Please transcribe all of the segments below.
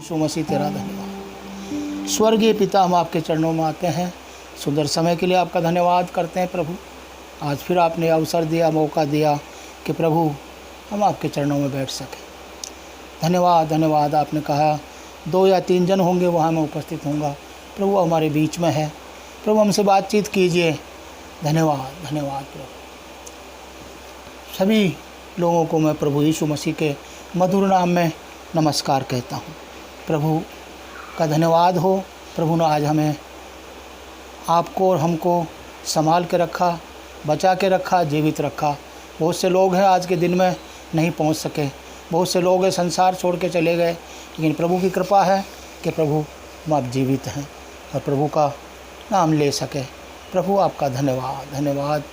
यीशु मसीह तेरा धन्यवाद। स्वर्गीय पिता, हम आपके चरणों में आते हैं। सुंदर समय के लिए आपका धन्यवाद करते हैं प्रभु। आज फिर आपने अवसर दिया, मौका दिया कि प्रभु हम आपके चरणों में बैठ सकें। धन्यवाद धन्यवाद। आपने कहा 2 या 3 जन होंगे वहाँ मैं उपस्थित होऊंगा। प्रभु हमारे बीच में है। प्रभु हमसे बातचीत कीजिए। धन्यवाद धन्यवाद प्रभु। सभी लोगों को मैं प्रभु यीशु मसीह के मधुर नाम में नमस्कार कहता हूँ। प्रभु का धन्यवाद हो। प्रभु ने आज हमें, आपको और हमको संभाल के रखा, बचा के रखा, जीवित रखा। बहुत से लोग हैं आज के दिन में नहीं पहुंच सके, बहुत से लोग हैं संसार छोड़ के चले गए, लेकिन प्रभु की कृपा है कि प्रभु हम आप जीवित हैं और प्रभु का नाम ले सके। प्रभु आपका धन्यवाद धन्यवाद।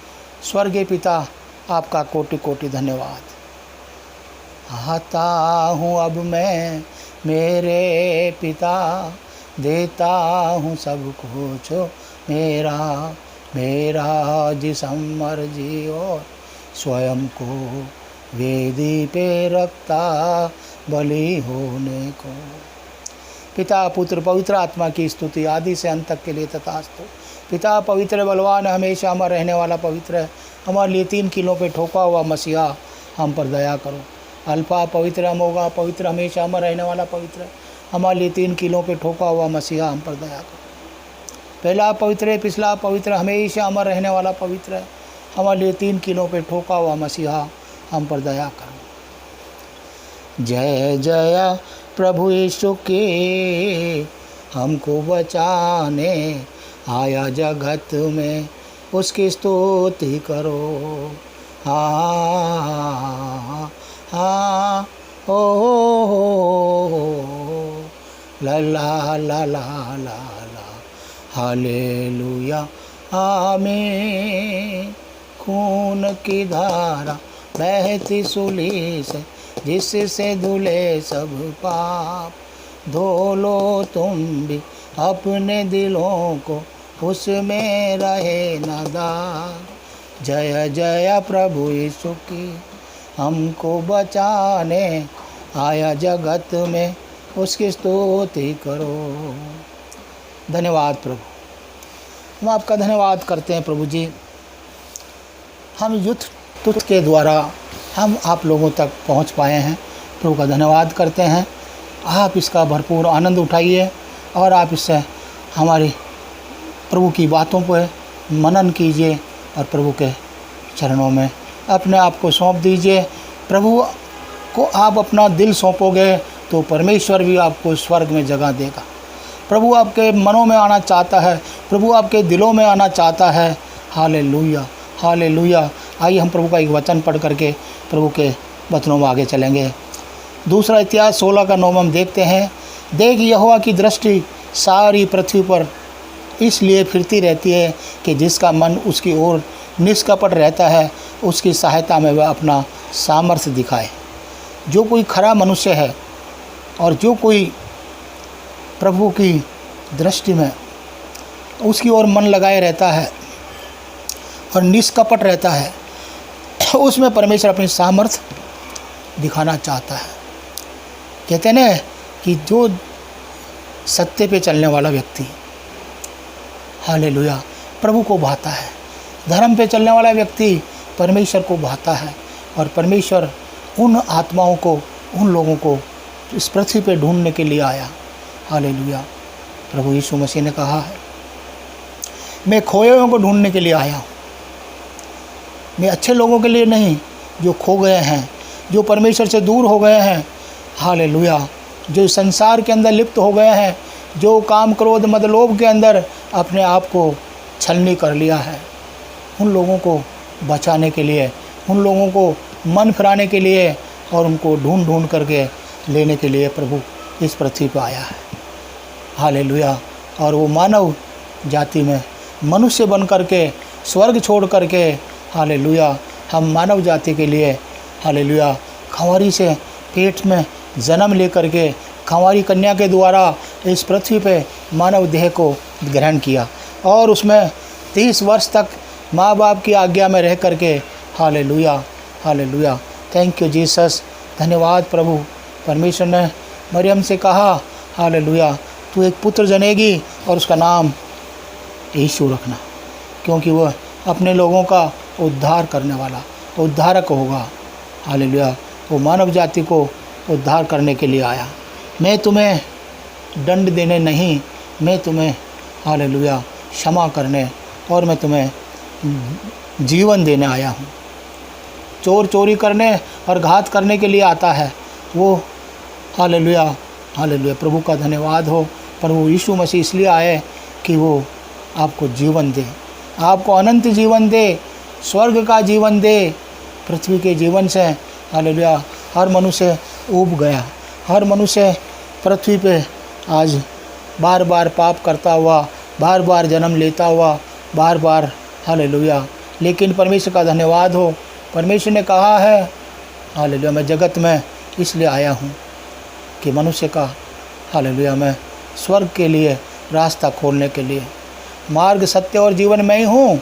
स्वर्गीय पिता, आपका कोटि कोटि धन्यवाद। आता हूँ अब मैं मेरे पिता, देता हूँ सब कुछ मेरा, मेरा जिस्म मर्जी और स्वयं को वेदी पे रखता बलि होने को। पिता पुत्र पवित्र आत्मा की स्तुति आदि से अंत तक के लिए तथास्तु। पिता पवित्र बलवान, हमेशा अमर रहने वाला पवित्र है। हमारे लिए 3 कीलों पे ठोका हुआ मसीहा, हम पर दया करो। अल्फा पवित्र, अमोगा पवित्र, हमेशा अमर रहने वाला पवित्र है। हमारे लिए 3 कीलों पे ठोका हुआ मसीहा, हम पर दया करो। पहला पवित्र है, पिछला पवित्र, हमेशा अमर रहने वाला पवित्र है। हमारे लिए 3 कीलों पे ठोका हुआ मसीहा, हम पर दया करो। जय जय प्रभु यीशु के, हमको बचाने आया जगत में, उसकी स्तुति करो। हाँ हाँ ओ ला ला ला ला ला हालेलुया आमीन। खून की धारा बहती सूली से, जिससे धुले सब पाप, धो लो तुम भी अपने दिलों को, उसमें रहे न दाग। जय जय प्रभु यीशु की, हमको बचाने आया जगत में, उसकी स्तुति करो। धन्यवाद प्रभु। हम आपका धन्यवाद करते हैं प्रभु जी। हम युद्ध तुत के द्वारा हम आप लोगों तक पहुंच पाए हैं। प्रभु का धन्यवाद करते हैं। आप इसका भरपूर आनंद उठाइए और आप इससे हमारी प्रभु की बातों पर मनन कीजिए और प्रभु के चरणों में अपने आप को सौंप दीजिए। प्रभु को आप अपना दिल सौंपोगे तो परमेश्वर भी आपको स्वर्ग में जगह देगा। प्रभु आपके मनों में आना चाहता है, प्रभु आपके दिलों में आना चाहता है। Hallelujah hallelujah. आइए हम प्रभु का एक वचन पढ़ करके प्रभु के वचनों में आगे चलेंगे। दूसरा इतिहास 16 का 9 हम देखते हैं। देख, यहोवा की दृष्टि सारी पृथ्वी पर इसलिए फिरती रहती है कि जिसका मन उसकी ओर निष्कपट रहता है, उसकी सहायता में वह अपना सामर्थ्य दिखाए। जो कोई खरा मनुष्य है और जो कोई प्रभु की दृष्टि में उसकी ओर मन लगाए रहता है और निष्कपट रहता है, उसमें परमेश्वर अपनी सामर्थ्य दिखाना चाहता है। कहते हैं ना कि जो सत्य पे चलने वाला व्यक्ति, हालेलुया, प्रभु को भाता है। धर्म पे चलने वाला व्यक्ति परमेश्वर को भाता है और परमेश्वर उन आत्माओं को, उन लोगों को इस पृथ्वी पे ढूंढने के लिए आया। हालेलुया। प्रभु यीशु मसीह ने कहा है, मैं खोए हुओं को ढूंढने के लिए आया हूँ। मैं अच्छे लोगों के लिए नहीं, जो खो गए हैं, जो परमेश्वर से दूर हो गए हैं। हालेलुया। जो संसार के अंदर लिप्त हो गए हैं, जो काम क्रोध मद लोभ के अंदर अपने आप को छलनी कर लिया है, उन लोगों को बचाने के लिए, उन लोगों को मन फिराने के लिए और उनको ढूंढ ढूंढ करके लेने के लिए प्रभु इस पृथ्वी पर आया है। हालेलुया। और वो मानव जाति में मनुष्य बन करके, स्वर्ग छोड़ करके, हालेलुया, हम मानव जाति के लिए, हालेलुया, खंवारी से पेट में जन्म ले करके खंवारी कन्या के द्वारा इस पृथ्वी पे मानव देह को ग्रहण किया और उसमें 30 वर्ष तक माँ बाप की आज्ञा में रह करके, hallelujah hallelujah. Thank you Jesus. धन्यवाद प्रभु। परमेश्वर ने मरियम से कहा, हालेलुया, तू एक पुत्र जनेगी और उसका नाम यीशु रखना, क्योंकि वह अपने लोगों का उद्धार करने वाला उद्धारक होगा। हालेलुया, वो मानव जाति को उद्धार करने के लिए आया। मैं तुम्हें दंड देने नहीं, मैं तुम्हें हालेलुया क्षमा करने और मैं तुम्हें जीवन देने आया हूँ। चोर चोरी करने और घात करने के लिए आता है वो, हालेलुया हालेलुया, प्रभु का धन्यवाद हो। प्रभु यीशु मसीह इसलिए आए कि वो आपको जीवन दे, आपको अनंत जीवन दे, स्वर्ग का जीवन दे। पृथ्वी के जीवन से हालेलुया हर मनुष्य ऊब गया, हर मनुष्य पृथ्वी पे आज बार बार पाप करता हुआ, बार बार जन्म लेता हुआ, बार बार हालेलुया। लेकिन परमेश्वर का धन्यवाद हो, परमेश्वर ने कहा है हालेलुया, मैं जगत में इसलिए आया हूँ कि मनुष्य का हालेलुया मैं स्वर्ग के लिए रास्ता खोलने के लिए, मार्ग सत्य और जीवन में ही हूँ,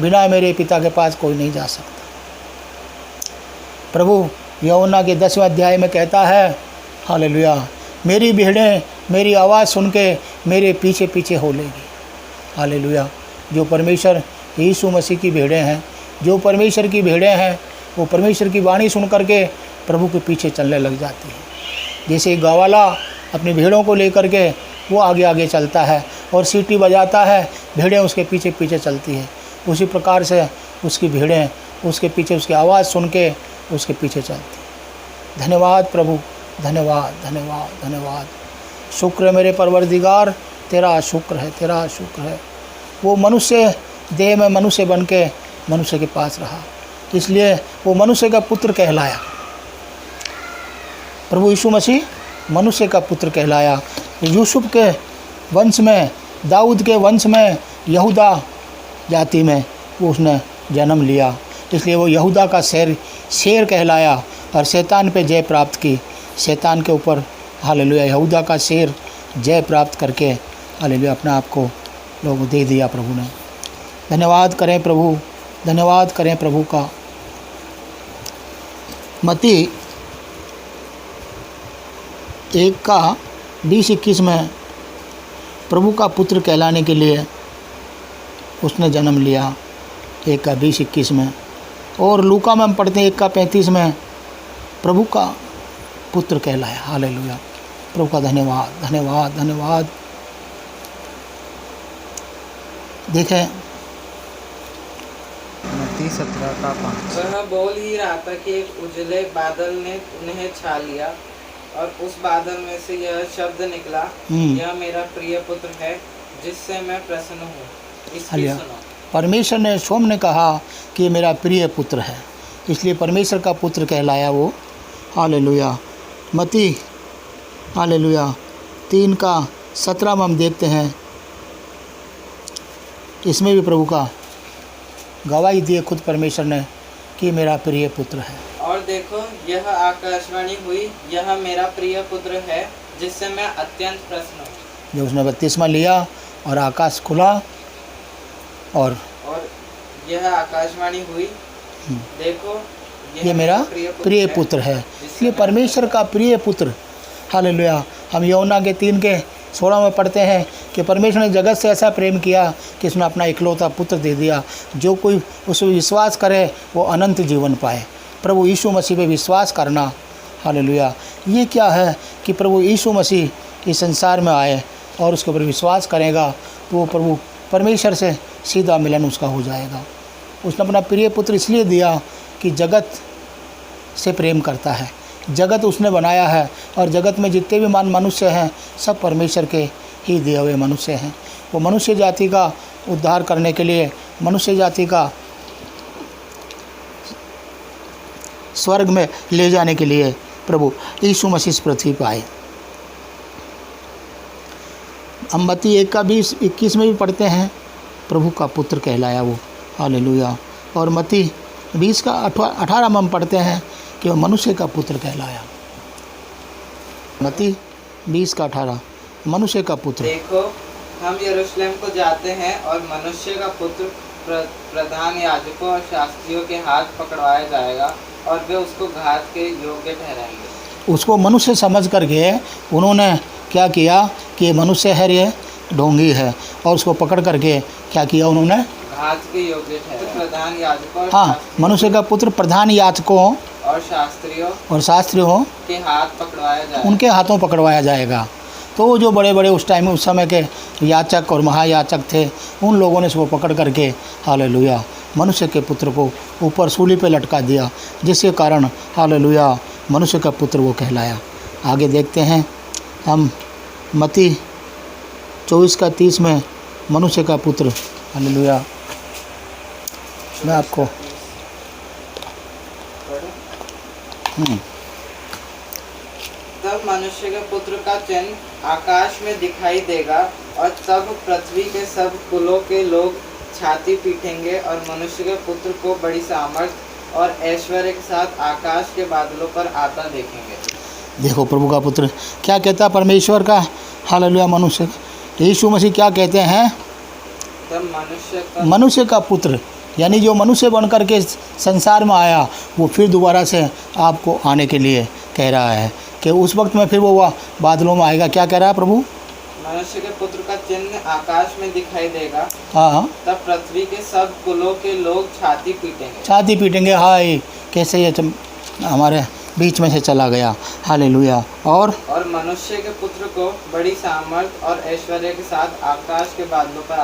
बिना मेरे पिता के पास कोई नहीं जा सकता। प्रभु यूहन्ना के 10वें अध्याय में कहता है हालेलुया, मेरी भेड़ें मेरी आवाज़ सुन के मेरे पीछे पीछे हो लेगी। हालेलुया, जो परमेश्वर यीशु मसीह की भेड़ें हैं, जो परमेश्वर की भेड़ें हैं, वो परमेश्वर की वाणी सुन करके प्रभु के पीछे चलने लग जाती है। जैसे गवाला अपनी भेड़ों को लेकर के वो आगे आगे चलता है और सीटी बजाता है, भेड़ें उसके पीछे पीछे चलती है, उसी प्रकार से उसकी भेड़ें उसके पीछे उसकी आवाज़ सुन के उसके पीछे चलती है। धन्यवाद प्रभु, धन्यवाद धन्यवाद धन्यवाद। शुक्र है मेरे परवरदिगार, तेरा शुक्र है, तेरा शुक्र है। वो मनुष्य देह में मनुष्य बन के मनुष्य के पास रहा, इसलिए वो मनुष्य का पुत्र कहलाया। प्रभु यीशु मसीह मनुष्य का पुत्र कहलाया। यूसुफ के वंश में, दाऊद के वंश में, यहूदा जाति में वो उसने जन्म लिया, इसलिए वो यहूदा का शेर कहलाया और शैतान पे जय प्राप्त की। शैतान के ऊपर हालेलुया यहूदा का शेर जय प्राप्त करके हालेलुया अपने आप को लोग दे दिया प्रभु ने। धन्यवाद करें प्रभु, धन्यवाद करें प्रभु का। मत्ती 1:20-21 में प्रभु का पुत्र कहलाने के लिए उसने जन्म लिया, 1:20-21 में। और लूका में हम पढ़ते हैं 1:35 में प्रभु का पुत्र कहलाया। हालेलुया, प्रभु का धन्यवाद धन्यवाद धन्यवाद। देखें मत्ती 17:5। वह बोल ही रहा था कि एक उजले बादल ने उन्हें छा लिया और उस बादल में से यह शब्द निकला, यह मेरा प्रिय पुत्र है जिससे मैं प्रसन्न हूँ, इसकी सुनो। परमेश्वर ने स्वयं ने कहा कि ये मेरा प्रिय पुत्र है, इसलिए परमेश्वर का पुत्र कहलाया वो। हालेलुया। मत्ती हालेलुया 3:17 में हम देखते हैं, इसमें भी प्रभु का गवाही दिए खुद परमेश्वर ने कि मेरा प्रिय पुत्र है। और देखो यह आकाशवाणी हुई, यह मेरा प्रिय पुत्र है जिससे मैं अत्यंत प्रसन्न हूँ। जब उसने बपतिस्मा लिया और आकाश खुला और यह आकाशवाणी हुई, देखो ये मेरा प्रिय पुत्र है। इसलिए परमेश्वर का प्रिय पुत्र। हालेलुया। हम यूहन्ना के 3:16 में पढ़ते हैं कि परमेश्वर ने जगत से ऐसा प्रेम किया कि उसने अपना इकलौता पुत्र दे दिया, जो कोई उस पर विश्वास करे वो अनंत जीवन पाए। प्रभु यीशु मसीह पे विश्वास करना, हालेलुया, ये क्या है कि प्रभु यीशु मसीह इस संसार में आए और उसके ऊपर विश्वास करेगा तो वो प्रभु परमेश्वर से सीधा मिलन उसका हो जाएगा। उसने अपना प्रिय पुत्र इसलिए दिया कि जगत से प्रेम करता है, जगत उसने बनाया है और जगत में जितने भी मनुष्य हैं सब परमेश्वर के ही दिए हुए मनुष्य हैं। वो मनुष्य जाति का उद्धार करने के लिए, मनुष्य जाति का स्वर्ग में ले जाने के लिए प्रभु यीशु मसीह इस पृथ्वी पर आए। हम मत्ती 1:20-21 में भी पढ़ते हैं प्रभु का पुत्र कहलाया वो। हालेलुया। और मत्ती 20:18 में हम पढ़ते हैं कि वो मनुष्य का पुत्र कहलाया। मत्ती 20:18 मनुष्य का पुत्र। देखो हम यरूशलेम को जाते हैं और मनुष्य का पुत्र प्रधान याजकों और शास्त्रियों के हाथ पकड़वाया जाएगा और वे उसको घात के योग्य ठहराएंगे। उसको मनुष्य समझ करके उन्होंने क्या किया कि ये मनुष्य है, ये ढोंगी है, और उसको पकड़ करके क्या किया उन्होंने, घात के योग्य ठहराया। प्रधान याजकों हाँ, मनुष्य का पुत्र प्रधान याजकों और शास्त्रियों के हाथ पकड़वाया जाए, उनके हाथों पकड़वाया जाएगा। तो वो जो बड़े बड़े उस टाइम में उस समय के याचक और महायाचक थे, उन लोगों ने उसको पकड़ करके हालेलुया मनुष्य के पुत्र को ऊपर सूली पे लटका दिया, जिसके कारण हालेलुया मनुष्य का पुत्र वो कहलाया। आगे देखते हैं हम मत्ती 24:30 में मनुष्य का पुत्र हालेलुया, मैं आपको तब मनुष्य के पुत्र का चिन्ह आकाश में दिखाई देगा और तब पृथ्वी के सब कुलों के लोग छाती पीटेंगे और मनुष्य के पुत्र को बड़ी सामर्थ और ऐश्वर्य के साथ आकाश के बादलों पर आता देखेंगे। देखो प्रभु का पुत्र क्या कहता है परमेश्वर का हालेलुया मनुष्य, यीशु मसीह क्या कहते हैं, तब मनुष्य का पुत्र यानी जो मनुष्य बन करके संसार में आया, वो फिर दोबारा से आपको आने के लिए कह रहा है कि उस वक्त में फिर वो बादलों में आएगा। क्या कह रहा है प्रभु, मनुष्य के पुत्र का चिन्ह आकाश में दिखाई देगा, हाँ, तब पृथ्वी के सब कुलों के लोग छाती पीटेंगे। हाय कैसे ये हमारे बीच में से चला गया हालेलुया। और मनुष्य के पुत्र को बड़ी सामर्थ और ऐश्वर्य के साथ आकाश के बादलों पर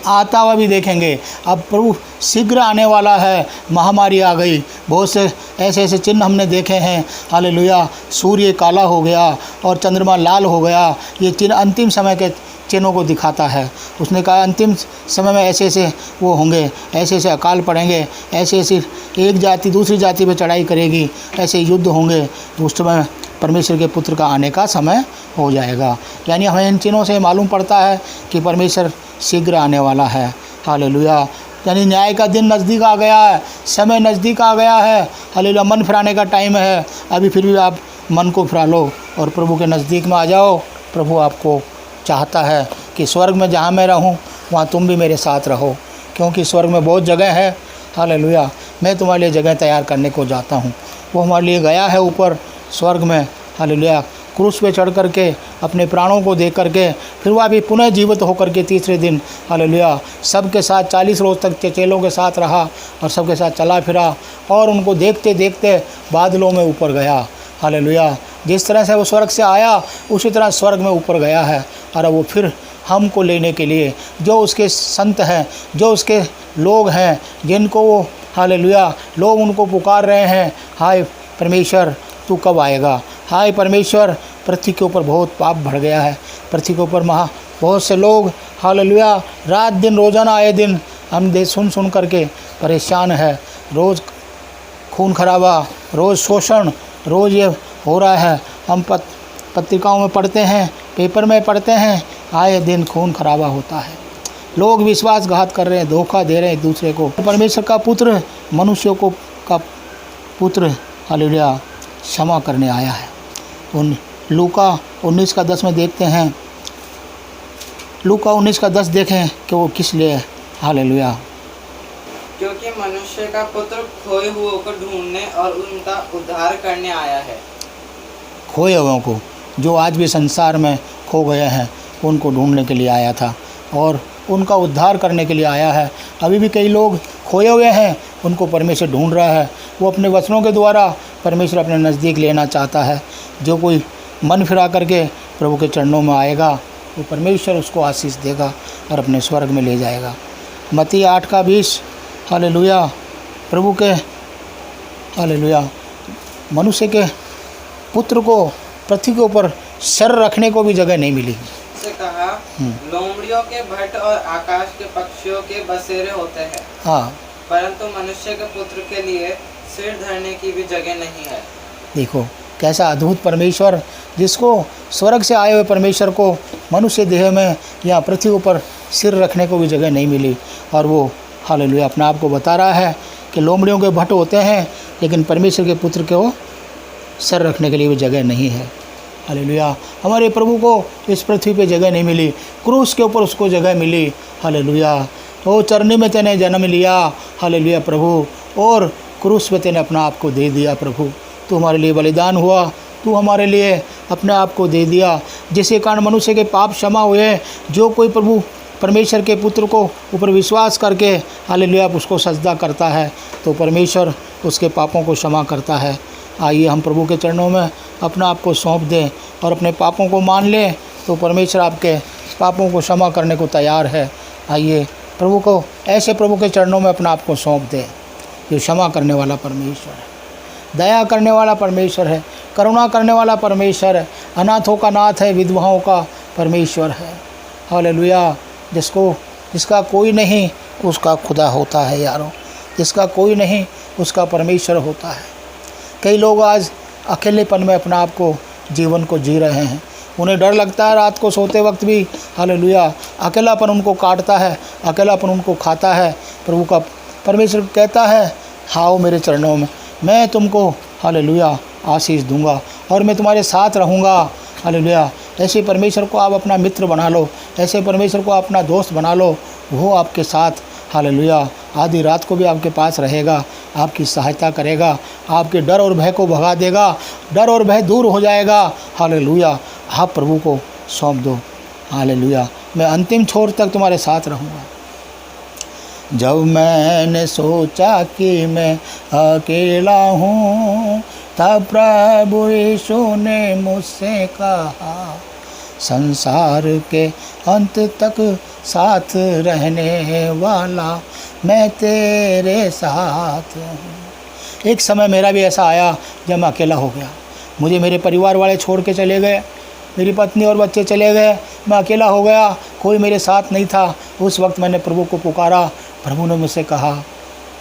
आता हुआ भी देखेंगे। अब प्रभु शीघ्र आने वाला है, महामारी आ गई, बहुत से ऐसे ऐसे चिन्ह हमने देखे हैं हालेलुया। सूर्य काला हो गया और चंद्रमा लाल हो गया, ये चिन्ह अंतिम समय के चिन्हों को दिखाता है। उसने कहा अंतिम समय में ऐसे ऐसे वो होंगे, ऐसे ऐसे अकाल पड़ेंगे, ऐसे ऐसे एक जाति दूसरी जाति पे चढ़ाई करेगी, ऐसे युद्ध होंगे। उस समय परमेश्वर के पुत्र का आने का समय हो जाएगा। यानी हमें इन चिन्हों से मालूम पड़ता है कि परमेश्वर शीघ्र आने वाला है हालेलुया। यानी न्याय का दिन नज़दीक आ गया है, समय नज़दीक आ गया है हालेलुया। मन फिराने का टाइम है, अभी फिर भी आप मन को फिरा लो और प्रभु के नज़दीक में आ जाओ। प्रभु आपको चाहता है कि स्वर्ग में जहाँ मैं रहूँ वहाँ तुम भी मेरे साथ रहो, क्योंकि स्वर्ग में बहुत जगह है हालेलुया। मैं तुम्हारे लिए जगह तैयार करने को जाता हूँ। वो हमारे लिए गया है ऊपर स्वर्ग में हालेलुया, क्रूस पे चढ़ करके अपने प्राणों को दे करके फिर वह भी पुनः जीवित होकर के तीसरे दिन हालेलुया सबके साथ 40 रोज़ तक चेलों के साथ रहा और सबके साथ चला फिरा और उनको देखते देखते बादलों में ऊपर गया हालेलुया। जिस तरह से वो स्वर्ग से आया उसी तरह स्वर्ग में ऊपर गया है और वो फिर हमको लेने के लिए जो उसके संत हैं, जो उसके लोग हैं, जिनको वो हालेलुया लोग उनको पुकार रहे हैं, हाय परमेश्वर तू कब आएगा, हाय परमेश्वर पृथ्वी के ऊपर बहुत पाप बढ़ गया है, पृथ्वी के ऊपर बहुत से लोग हालेलुया रात दिन रोज़ाना आए दिन हम सुन करके परेशान है। रोज़ खून खराबा, रोज़ शोषण, रोज़ ये हो रहा है। हम पत्रिकाओं में पढ़ते हैं, पेपर में पढ़ते हैं, आए दिन खून खराबा होता है, लोग विश्वासघात कर रहे हैं, धोखा दे रहे हैं एक दूसरे को। परमेश्वर का पुत्र मनुष्यों को का पुत्र हालेलुया क्षमा करने आया है। उन लूका 19:10 में देखते हैं, लूका 19:10 देखें कि वो किस लिए हालेलुया, क्योंकि मनुष्य का पुत्र खोए हुओं को ढूंढने और उनका उद्धार करने आया है। खोए हुओं को जो आज भी संसार में खो गए हैं उनको ढूंढने के लिए आया था और उनका उद्धार करने के लिए आया है। अभी भी कई लोग खोए हुए हैं, उनको परमेश्वर ढूंढ रहा है। वो अपने वचनों के द्वारा परमेश्वर अपने नज़दीक लेना चाहता है। जो कोई मन फिरा करके प्रभु के चरणों में आएगा वो परमेश्वर उसको आशीष देगा और अपने स्वर्ग में ले जाएगा। मत्ती 8:20 हालेलुया। प्रभु के हालेलुया मनुष्य के पुत्र को पृथ्वी के ऊपर सर रखने को भी जगह नहीं मिली। से कहा लोमड़ियों के भट्ट और आकाश के पक्षियों के बसेरे होते हैं, हाँ, परंतु मनुष्य के पुत्र के लिए सिर धरने की भी जगह नहीं है। देखो कैसा अद्भुत परमेश्वर, जिसको स्वर्ग से आए हुए परमेश्वर को मनुष्य देह में या पृथ्वी पर सिर रखने को भी जगह नहीं मिली और वो हालेलुया अपने आप को बता रहा है कि लोमड़ियों के भट्ट होते हैं लेकिन परमेश्वर के पुत्र को सर रखने के लिए भी जगह नहीं है। हालेलुया हमारे प्रभु को इस पृथ्वी पे जगह नहीं मिली, क्रूस के ऊपर उसको जगह मिली। हालेलुया वो चरनी में तेने जन्म लिया हालेलुया प्रभु, और क्रूस पे तेने अपना आप को दे दिया प्रभु। तू हमारे लिए बलिदान हुआ, तू हमारे लिए अपने आप को दे दिया, जिसके कारण मनुष्य के पाप क्षमा हुए। जो कोई प्रभु परमेश्वर के पुत्र को ऊपर विश्वास करके हालेलुया उसको सजदा करता है तो परमेश्वर उसके पापों को क्षमा करता है। आइए हम प्रभु के चरणों में अपना आप को सौंप दें और अपने पापों को मान लें, तो परमेश्वर आपके पापों को क्षमा करने को तैयार है। आइए प्रभु को ऐसे प्रभु के चरणों में अपना आप को सौंप दें जो क्षमा करने वाला परमेश्वर है, दया करने वाला परमेश्वर है, करुणा करने वाला परमेश्वर है, अनाथों का नाथ है, विधवाओं का परमेश्वर है। हालेलुया। जिसका कोई नहीं उसका खुदा होता है यारों, जिसका कोई नहीं उसका परमेश्वर होता है। कई लोग आज अकेलेपन में अपना आप को जीवन को जी रहे हैं, उन्हें डर लगता है रात को सोते वक्त भी। हालेलुया। अकेलापन उनको काटता है, अकेलापन उनको खाता है। प्रभु का परमेश्वर कहता है आओ मेरे चरणों में, मैं तुमको हालेलुया आशीष दूंगा और मैं तुम्हारे साथ रहूँगा। हालेलुया। ऐसे परमेश्वर को आप अपना मित्र बना लो, ऐसे परमेश्वर को अपना दोस्त बना लो, वो आपके साथ हालेलुया आधी रात को भी आपके पास रहेगा, आपकी सहायता करेगा, आपके डर और भय को भगा देगा, डर और भय दूर हो जाएगा। हालेलुया। आप प्रभु को सौंप दो। हालेलुया। मैं अंतिम छोर तक तुम्हारे साथ रहूँगा। जब मैंने सोचा कि मैं अकेला हूँ, तब प्रभु यीशु ने मुझसे कहा संसार के अंत तक साथ रहने वाला मैं तेरे साथ हूँ। एक समय मेरा भी ऐसा आया जब मैं अकेला हो गया, मुझे मेरे परिवार वाले छोड़ के चले गए, मेरी पत्नी और बच्चे चले गए, मैं अकेला हो गया, कोई मेरे साथ नहीं था। उस वक्त मैंने प्रभु को पुकारा, प्रभु ने मुझसे कहा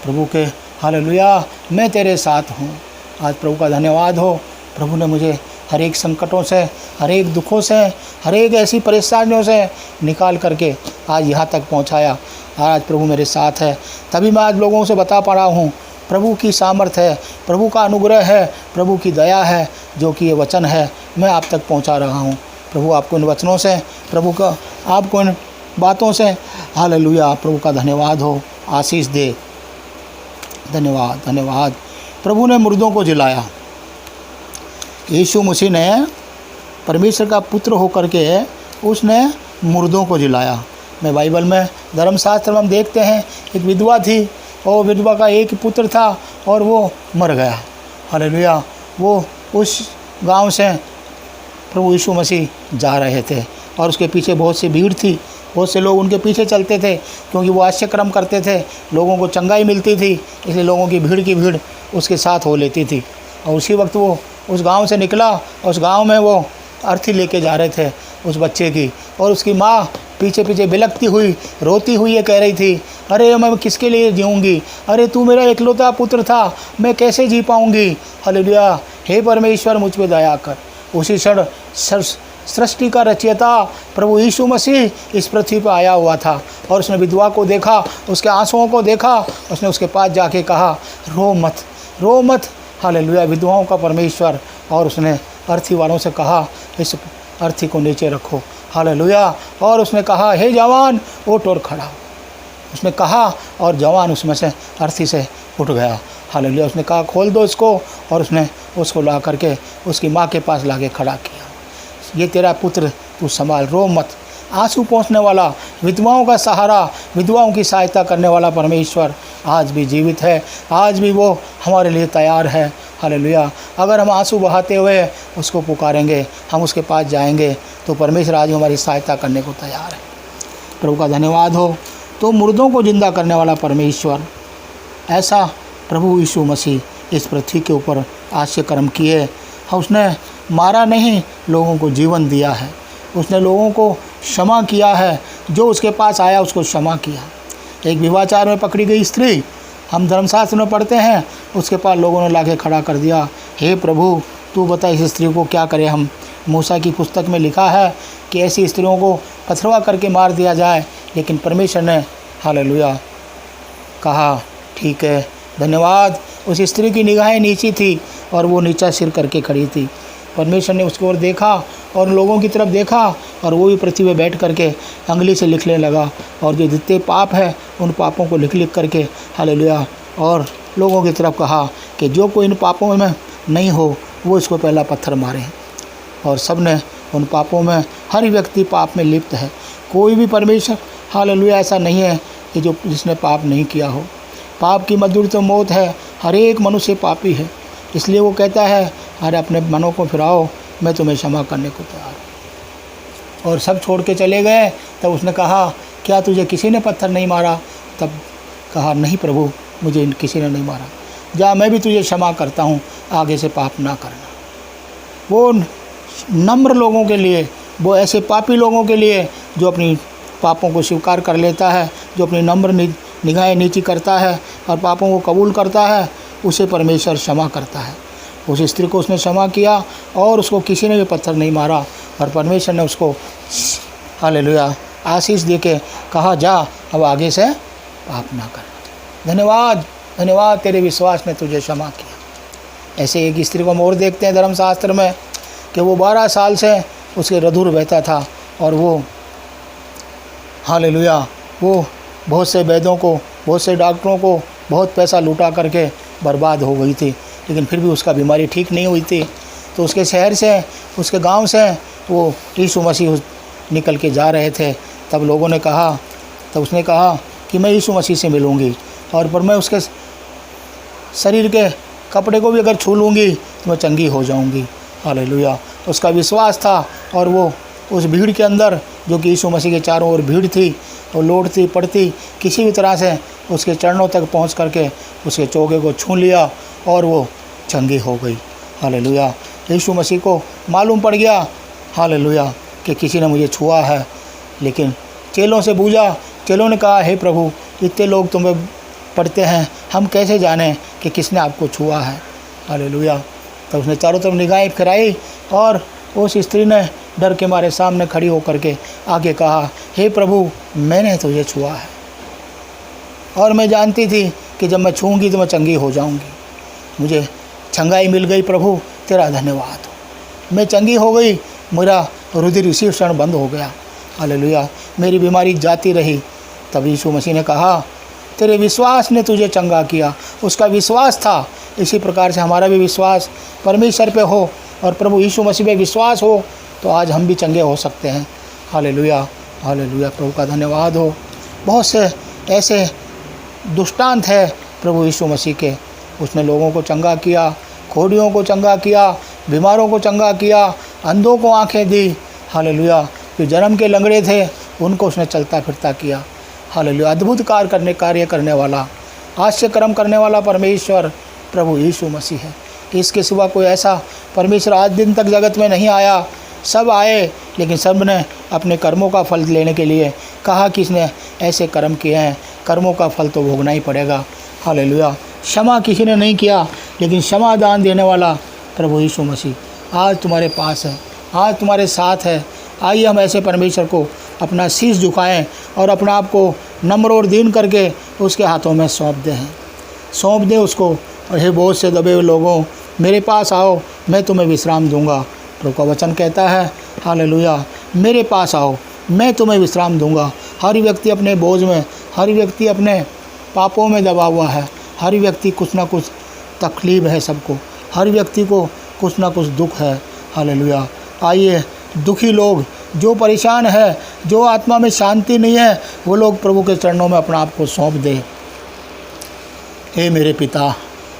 प्रभु के हालेलुया मैं तेरे साथ हूँ। आज प्रभु का धन्यवाद हो, प्रभु ने मुझे हर एक संकटों से, हर एक दुखों से, हर एक ऐसी परेशानियों से निकाल करके आज यहाँ तक पहुँचाया। आज प्रभु मेरे साथ है, तभी मैं आज लोगों से बता पा रहा हूँ प्रभु की सामर्थ है, प्रभु का अनुग्रह है, प्रभु की दया है, जो कि ये वचन है मैं आप तक पहुँचा रहा हूँ। प्रभु आपको इन वचनों से, प्रभु का आपको इन बातों से हालेलुया प्रभु का धन्यवाद हो, आशीष दे। धन्यवाद धन्यवाद। प्रभु ने मुर्दों को जिलाया। यीशु मसीह ने परमेश्वर का पुत्र होकर के उसने मुर्दों को जिलाया। मैं बाइबल में धर्मशास्त्र में हम देखते हैं एक विधवा थी और विधवा का एक ही पुत्र था और वो मर गया। हालेलुया। वो उस गांव से प्रभु यीशु मसीह जा रहे थे और उसके पीछे बहुत सी भीड़ थी, बहुत से लोग उनके पीछे चलते थे क्योंकि वो आश्चर्यक्रम करते थे, लोगों को चंगाई मिलती थी, इसलिए लोगों की भीड़ उसके साथ हो लेती थी। और उसी वक्त वो उस गांव से निकला और उस गांव में वो अर्थी लेके जा रहे थे उस बच्चे की, और उसकी माँ पीछे पीछे बिलखती हुई रोती हुई ये कह रही थी अरे मैं किसके लिए जीऊँगी, अरे तू मेरा इकलौता पुत्र था, मैं कैसे जी पाऊँगी। हालेलुया। हे परमेश्वर मुझ पे दया कर। उसी क्षण सृष्टि का रचयिता प्रभु यीशु मसीह इस पृथ्वी पर आया हुआ था और उसने विधवा को देखा, उसके आंसुओं को देखा, उसने उसके पास जाके कहा रो मत, रो मत। हालेलुया। विधवाओं का परमेश्वर। और उसने अर्थी वालों से कहा इस अर्थी को नीचे रखो। हालेलुया। और उसने कहा हे जवान उठ और खड़ा हो। उसने कहा और जवान उसमें से अर्थी से उठ गया। हालेलुया। उसने कहा खोल दो इसको, और उसने उसको ला करके उसकी माँ के पास लाके खड़ा किया। ये तेरा पुत्र, तू संभाल, रो मत। आंसू पोंछने वाला, विधवाओं का सहारा, विधवाओं की सहायता करने वाला परमेश्वर आज भी जीवित है, आज भी वो हमारे लिए तैयार है। हालेलुया। अगर हम आंसू बहाते हुए उसको पुकारेंगे, हम उसके पास जाएंगे, तो परमेश्वर आज हमारी सहायता करने को तैयार है। प्रभु का धन्यवाद हो। तो मुर्दों को जिंदा करने वाला परमेश्वर, ऐसा प्रभु यीशु मसीह इस पृथ्वी के ऊपर आश्चर्य कर्म किए। उसने मारा नहीं, लोगों को जीवन दिया है। उसने लोगों को क्षमा किया है, जो उसके पास आया उसको क्षमा किया। एक विवाचार में पकड़ी गई स्त्री, हम धर्मशास्त्र में पढ़ते हैं, उसके पास लोगों ने लाके खड़ा कर दिया। हे प्रभु तू बता इस स्त्री को क्या करें हम। मूसा की पुस्तक में लिखा है कि ऐसी स्त्रियों को पथरवा करके मार दिया जाए, लेकिन परमेश्वर ने हालेलुया कहा ठीक है, धन्यवाद। उस स्त्री की निगाहें नीची थी और वो नीचा सिर करके खड़ी थी। परमेश्वर ने उसकी ओर देखा और लोगों की तरफ देखा, और वो भी पृथ्वी पर बैठ करके अंगुली से लिखने लगा, और जो जितने पाप है उन पापों को लिख लिख करके हालेलुया, और लोगों की तरफ कहा कि जो कोई इन पापों में नहीं हो वो इसको पहला पत्थर मारे हैं। और सब ने उन पापों में, हर व्यक्ति पाप में लिप्त है। कोई भी परमेश्वर हालेलुया ऐसा नहीं है कि जो जिसने पाप नहीं किया हो। पाप की मजदूरी तो मौत है, हर एक मनुष्य पापी है। इसलिए वो कहता है, अरे अपने मनों को फिराओ, मैं तुम्हें क्षमा करने को तैयार हूँ। और सब छोड़ के चले गए। तब उसने कहा, क्या तुझे किसी ने पत्थर नहीं मारा? तब कहा, नहीं प्रभु, मुझे किसी ने नहीं मारा। जा, मैं भी तुझे क्षमा करता हूँ, आगे से पाप ना करना। वो नम्र लोगों के लिए, वो ऐसे पापी लोगों के लिए जो अपनी पापों को स्वीकार कर लेता है, जो अपनी नम्र निगाहें नीची करता है और पापों को कबूल करता है, उसे परमेश्वर क्षमा करता है। उस स्त्री को उसने क्षमा किया और उसको किसी ने भी पत्थर नहीं मारा। और परमेश्वर ने उसको हालेलुया आशीष दे के कहा, जा अब आगे से पाप ना कर। धन्यवाद, धन्यवाद, तेरे विश्वास ने तुझे क्षमा किया। ऐसे एक स्त्री को हम और देखते हैं धर्मशास्त्र में कि वो 12 साल से उसके रधुर बहता था और वो हालेलुया वो बहुत से वैद्यों को, बहुत से डॉक्टरों को बहुत पैसा लूटा करके बर्बाद हो गई थी, लेकिन फिर भी उसका बीमारी ठीक नहीं हुई थी। तो उसके शहर से, उसके गांव से वो यीशु मसीह निकल के जा रहे थे। तब लोगों ने कहा, तब उसने कहा कि मैं यीशु मसीह से मिलूँगी और पर मैं उसके शरीर के कपड़े को भी अगर छू लूँगी तो मैं चंगी हो जाऊँगी। हालेलुया, उसका विश्वास था। और वो उस भीड़ के अंदर, जो कि यीशु मसीह के चारों ओर भीड़ थी, वो लौटती पड़ती किसी भी तरह से उसके चरणों तक पहुंच करके उसके चोगे को छू लिया और वो चंगी हो गई। हालेलुया, यीशु मसीह को मालूम पड़ गया हालेलुया कि किसी ने मुझे छुआ है। लेकिन चेलों से पूछा, चेलों ने कहा, हे प्रभु, इतने लोग तुम्हें पढ़ते हैं, हम कैसे जानें कि किसने आपको छुआ है? हालेलुया। तो उसने चारों तरफ निगाहें फिराई और उस स्त्री ने डर के मारे सामने खड़ी होकर के आगे कहा, हे प्रभु, मैंने तुझे छुआ है और मैं जानती थी कि जब मैं छूँगी तो मैं चंगी हो जाऊँगी। मुझे चंगाई मिल गई प्रभु, तेरा धन्यवाद हो। मैं चंगी हो गई, मेरा रुधिर इसी क्षण बंद हो गया। हालेलुया, मेरी बीमारी जाती रही। तब यीशु मसीह ने कहा, तेरे विश्वास ने तुझे चंगा किया। उसका विश्वास था। इसी प्रकार से हमारा भी विश्वास परमेश्वर पे हो और प्रभु यीशु मसीह पे विश्वास हो तो आज हम भी चंगे हो सकते हैं। हालेलुया, हालेलुया, प्रभु का धन्यवाद हो। बहुत से ऐसे दृष्टांत है प्रभु यीशु मसीह के। उसने लोगों को चंगा किया, कोढ़ियों को चंगा किया, बीमारों को चंगा किया, अंधों को आंखें दी। हालेलुया, जो जन्म के लंगड़े थे उनको उसने चलता फिरता किया। हालेलुया, अद्भुत कार्य करने वाला, आश्चर्य कर्म करने वाला परमेश्वर प्रभु यीशु मसीह है। इसके सिवा कोई ऐसा परमेश्वर आज दिन तक जगत में नहीं आया। सब आए, लेकिन सब ने अपने कर्मों का फल लेने के लिए कहा कि इसने ऐसे कर्म किए हैं, कर्मों का फल तो भोगना ही पड़ेगा। हालेलुया, क्षमा किसी ने नहीं किया, लेकिन क्षमा दान देने वाला प्रभु यीशु मसीह आज तुम्हारे पास है, आज तुम्हारे साथ है। आइए हम ऐसे परमेश्वर को अपना शीश झुकाएं और अपने आप को नम्र और दीन करके उसके हाथों में सौंप दें उसको। और हे बोझ से दबे हुए लोगों, मेरे पास आओ, मैं तुम्हें विश्राम दूंगा। प्रभु का वचन कहता है हालेलुया, मेरे पास आओ, मैं तुम्हें विश्राम दूंगा। हर व्यक्ति अपने बोझ में, हर व्यक्ति अपने पापों में दबा हुआ है। हर व्यक्ति कुछ ना कुछ तकलीफ है सबको, हर व्यक्ति को कुछ ना कुछ दुख है। हालेलुया, आइए दुखी लोग, जो परेशान है, जो आत्मा में शांति नहीं है, वो लोग प्रभु के चरणों में अपना आप को सौंप दे। हे मेरे पिता,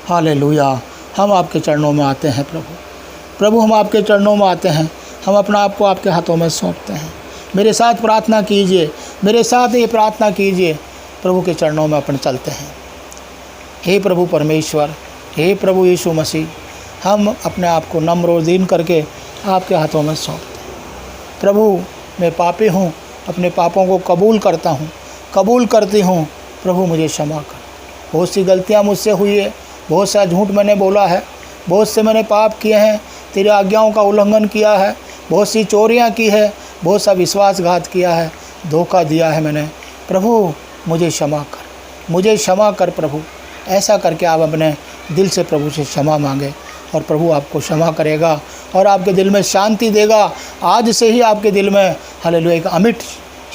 हालेलुया, हम आपके चरणों में आते हैं प्रभु, हम आपके चरणों में आते हैं। हम अपना आप को आपके हाथों में सौंपते हैं। मेरे साथ प्रार्थना कीजिए, मेरे साथ ये प्रार्थना कीजिए। प्रभु के चरणों में अपन चलते हैं। हे प्रभु परमेश्वर, हे प्रभु यीशु मसीह, हम अपने आप को नम्र और दीन करके आपके हाथों में सौंपते हैं। प्रभु, मैं पापी हूँ, अपने पापों को कबूल करता हूँ, कबूल करती हूँ। प्रभु मुझे क्षमा कर। बहुत सी गलतियाँ मुझसे हुई है, बहुत सा झूठ मैंने बोला है, बहुत से मैंने पाप किए हैं, तेरी आज्ञाओं का उल्लंघन किया है, बहुत सी चोरियां की है, बहुत सा विश्वासघात किया है, धोखा दिया है मैंने। प्रभु मुझे क्षमा कर, मुझे क्षमा कर प्रभु। ऐसा करके आप अपने दिल से प्रभु से क्षमा मांगे और प्रभु आपको क्षमा करेगा और आपके दिल में शांति देगा। आज से ही आपके दिल में हालेलुया एक अमिट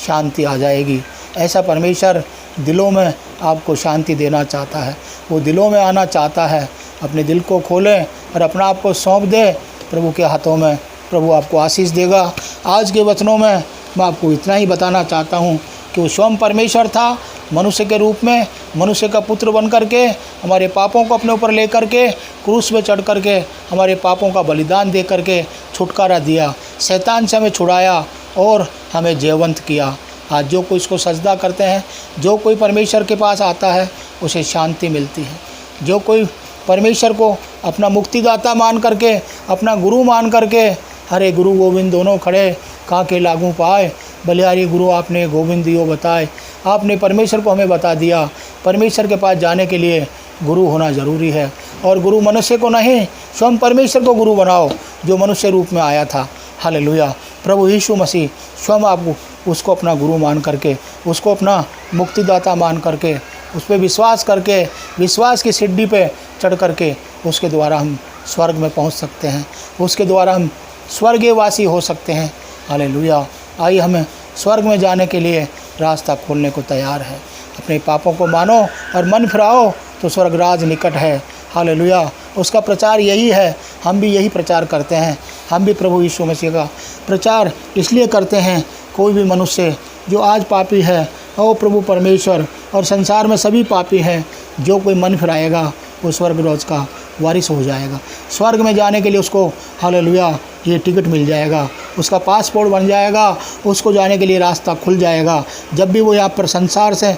शांति आ जाएगी। ऐसा परमेश्वर दिलों में आपको शांति देना चाहता है, वो दिलों में आना चाहता है। अपने दिल को खोलें, और अपना आप को सौंप दे प्रभु के हाथों में, प्रभु आपको आशीष देगा। आज के वचनों में मैं आपको इतना ही बताना चाहता हूँ कि वो स्वयं परमेश्वर था, मनुष्य के रूप में, मनुष्य का पुत्र बन करके हमारे पापों को अपने ऊपर ले करके क्रूस पे चढ़ करके हमारे पापों का बलिदान दे करके छुटकारा दिया, शैतान से हमें छुड़ाया और हमें जयवंत किया। आज जो कोई इसको सजदा करते हैं, जो कोई परमेश्वर के पास आता है उसे शांति मिलती है। जो कोई परमेश्वर को अपना मुक्तिदाता मान करके, अपना गुरु मान करके, हरे गुरु गोविंद दोनों खड़े काके लागू पाए, बलिहारी गुरु आपने गोविंद दियो बताए। आपने परमेश्वर को हमें बता दिया। परमेश्वर के पास जाने के लिए गुरु होना ज़रूरी है, और गुरु मनुष्य को नहीं, स्वयं परमेश्वर को गुरु बनाओ जो मनुष्य रूप में आया था। हालेलुया। प्रभु यीशु मसीह स्वयं आपको उसको अपना गुरु मान करके, उसको अपना मुक्तिदाता मान करके, उस पर विश्वास करके, विश्वास की सीढ़ी पे चढ़ करके उसके द्वारा हम स्वर्ग में पहुंच सकते हैं, उसके द्वारा हम स्वर्गवासी हो सकते हैं। हालेलुया। आइए हमें स्वर्ग में जाने के लिए रास्ता खोलने को तैयार है। अपने पापों को मानो और मन फिराओ तो स्वर्ग राज निकट है। हालेलुया। उसका प्रचार यही है, हम भी यही प्रचार करते हैं। हम भी प्रभु यीशु मसीह का प्रचार इसलिए करते हैं, कोई भी मनुष्य जो आज पापी है, ओ प्रभु परमेश्वर, और संसार में सभी पापी हैं, जो कोई मन फिराएगा वो स्वर्ग रोज का वारिस हो जाएगा। स्वर्ग में जाने के लिए उसको हालेलुया ये टिकट मिल जाएगा, उसका पासपोर्ट बन जाएगा, उसको जाने के लिए रास्ता खुल जाएगा। जब भी वो यहाँ पर संसार से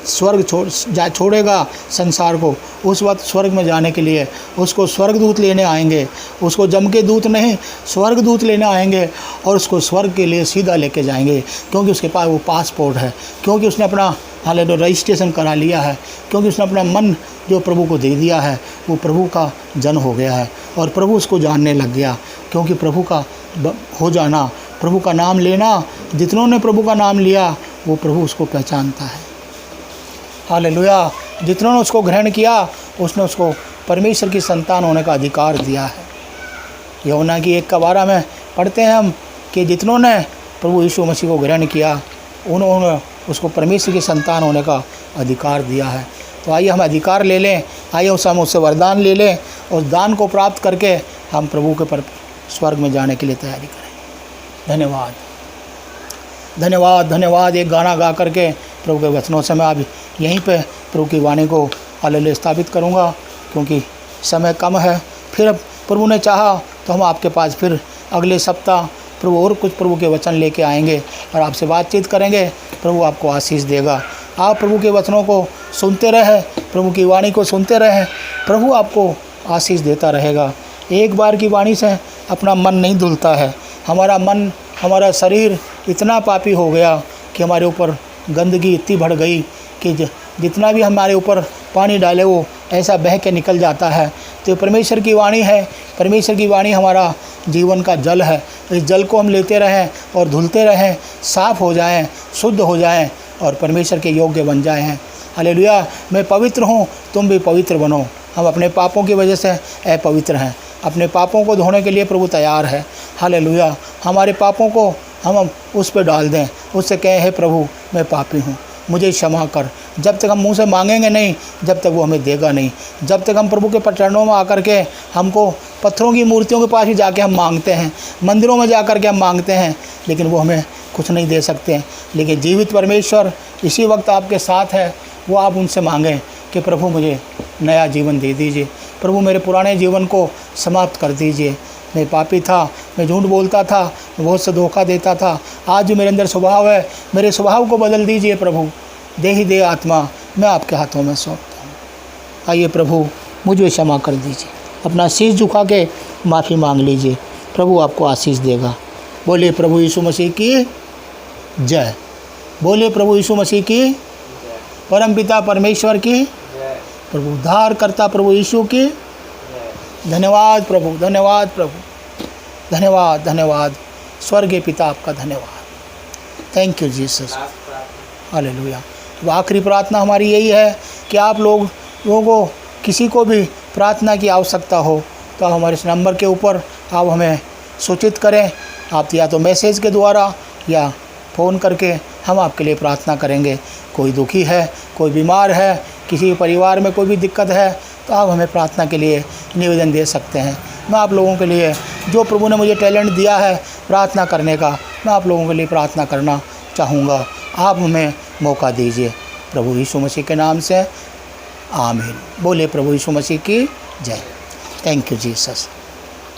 स्वर्ग छोड़ेगा संसार को, उस वक्त स्वर्ग में जाने के लिए उसको स्वर्गदूत लेने आएंगे। उसको जम के दूत नहीं, स्वर्गदूत लेने आएंगे और उसको स्वर्ग के लिए सीधा लेके जाएंगे, क्योंकि उसके पास वो पासपोर्ट है, क्योंकि उसने अपना हालेलुया रजिस्ट्रेशन करा लिया है, क्योंकि उसने अपना मन जो प्रभु को दे दिया है, वो प्रभु का जन हो गया है और प्रभु उसको जानने लग गया। क्योंकि प्रभु का हो जाना, प्रभु का नाम लेना, जितनों ने प्रभु का नाम लिया वो प्रभु उसको पहचानता है। हालेलुया। जितनों ने उसको ग्रहण किया उसने उसको परमेश्वर की संतान होने का अधिकार दिया है। यूहन्ना की 1:12 में पढ़ते हैं हम कि जितनों ने प्रभु यीशु मसीह को ग्रहण किया उन्होंने उसको परमेश्वर की संतान होने का अधिकार दिया है। तो आइए हम अधिकार ले लें, आइए हम उससे वरदान ले लें और दान को प्राप्त करके हम प्रभु के पर स्वर्ग में जाने के लिए तैयारी करें। धन्यवाद, धन्यवाद, धन्यवाद। एक गाना गा करके प्रभु के वचनों से मैं अब यहीं पे प्रभु की वाणी को हालेलुया स्थापित करूँगा, क्योंकि समय कम है। फिर अब प्रभु ने चाहा तो हम आपके पास फिर अगले सप्ताह प्रभु और कुछ प्रभु के वचन लेके आएंगे और आपसे बातचीत करेंगे। प्रभु आपको आशीष देगा। आप प्रभु के वचनों को सुनते रहें, प्रभु की वाणी को सुनते रहें, प्रभु आपको आशीष देता रहेगा। एक बार की वाणी से अपना मन नहीं धुलता है। हमारा मन, हमारा शरीर इतना पापी हो गया कि हमारे ऊपर गंदगी इतनी बढ़ गई कि जितना भी हमारे ऊपर पानी डाले वो ऐसा बह के निकल जाता है। तो परमेश्वर की वाणी है, परमेश्वर की वाणी हमारा जीवन का जल है। इस जल को हम लेते रहें और धुलते रहें, साफ़ हो जाएं, शुद्ध हो जाएं और परमेश्वर के योग्य बन जाएं। हालेलुया। मैं पवित्र हूँ, तुम भी पवित्र बनो। हम अपने पापों की वजह से अपवित्र हैं, अपने पापों को धोने के लिए प्रभु तैयार है। हालेलुया। हमारे पापों को हम उस पर डाल दें, उससे कहें हे प्रभु मैं पापी हूँ, मुझे क्षमा कर। जब तक हम मुंह से मांगेंगे नहीं, जब तक वो हमें देगा नहीं। जब तक हम प्रभु के चरणों में आकर के हमको पत्थरों की मूर्तियों के पास ही जाके हम मांगते हैं, मंदिरों में जा कर के हम मांगते हैं, लेकिन वो हमें कुछ नहीं दे सकते। लेकिन जीवित परमेश्वर इसी वक्त आपके साथ है। वो आप उनसे मांगें कि प्रभु मुझे नया जीवन दे दीजिए, प्रभु मेरे पुराने जीवन को समाप्त कर दीजिए। मैं पापी था, मैं झूठ बोलता था, मैं बहुत से धोखा देता था। आज जो मेरे अंदर स्वभाव है, मेरे स्वभाव को बदल दीजिए प्रभु। दे ही दे आत्मा, मैं आपके हाथों में सौंपता हूँ। आइए प्रभु मुझे क्षमा कर दीजिए। अपना शीश झुका के माफ़ी मांग लीजिए, प्रभु आपको आशीष देगा। बोलिए प्रभु यीशु मसीह की जय। बोलिए प्रभु यीशु मसीह की, परमपिता परमेश्वर की, प्रभु उद्धारकर्ता प्रभु यीशु की। धन्यवाद प्रभु, धन्यवाद प्रभु, धन्यवाद, धन्यवाद। स्वर्गीय पिता आपका धन्यवाद। Thank you Jesus. हालेलुया। तो आखिरी प्रार्थना हमारी यही है कि आप लोगों को किसी को भी प्रार्थना की आवश्यकता हो तो हमारे इस नंबर के ऊपर आप हमें सूचित करें। आप या तो मैसेज के द्वारा या फ़ोन करके हम आपके लिए प्रार्थना करेंगे। कोई दुखी है, कोई बीमार है, किसी परिवार में कोई भी दिक्कत है तो आप हमें प्रार्थना के लिए निवेदन दे सकते हैं। मैं आप लोगों के लिए, जो प्रभु ने मुझे टैलेंट दिया है प्रार्थना करने का, मैं आप लोगों के लिए प्रार्थना करना चाहूँगा। आप हमें मौका दीजिए। प्रभु यीशु मसीह के नाम से आमीन। बोले प्रभु यीशु मसीह की जय। Thank you Jesus.